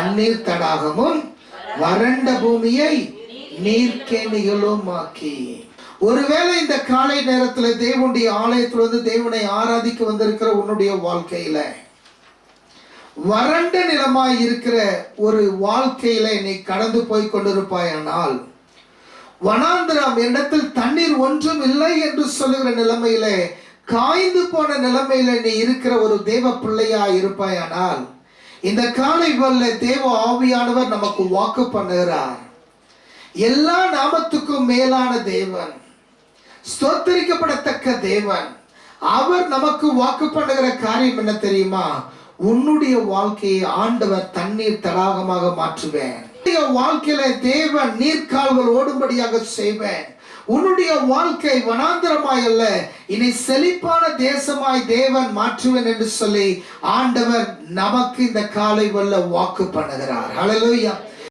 தண்ணீர் தடாகமும் வறண்ட பூமியை நீர்க்கேணிகளும் ஆக்கி. ஒருவேளை இந்த காலை நேரத்தில் தேவனுடைய ஆலயத்தில் வந்து தேவனை ஆராதிக்க வந்திருக்கிற உன்னுடைய வாழ்க்கையில வறண்ட நிலமாய் இருக்கிற ஒரு வாழ்க்கையில நீ கடந்து போய் கொண்டிருப்பாயானால், வனாந்திரம் இடத்தில் தண்ணீர் ஒன்றும் இல்லை என்று சொல்லுகிற நிலைமையில, காய்ந்து போன நிலைமையில நீ இருக்கிற ஒரு தேவ பிள்ளையா இருப்பாயானால், இந்த காலை வேளையில தேவ ஆவியானவர் நமக்கு வாக்கு பண்ணுகிறார். எல்லா நாமத்துக்கும் மேலான தேவன், ஸ்தோத்திரிக்கப்படத்தக்க தேவன், அவர் நமக்கு வாக்கு பண்ணுகிற காரியம் என்ன தெரியுமா? உன்னுடைய வாழ்க்கையை ஆண்டவர் தண்ணீர் தடாகமாக மாற்றுவேன். வாழ்க்கையில தேவன் நீர்க்கால்கள் ஓடும்படியாக செய்வேன். உன்னுடைய வாழ்க்கை வனாந்திரமாய் அல்ல, இனி செழிப்பான தேசமாய் தேவன் மாற்றுவேன் என்று சொல்லி ஆண்டவர் நமக்கு இந்த காலை வல்ல வாக்கு பண்ணுகிறார். ஹல்லேலூயா.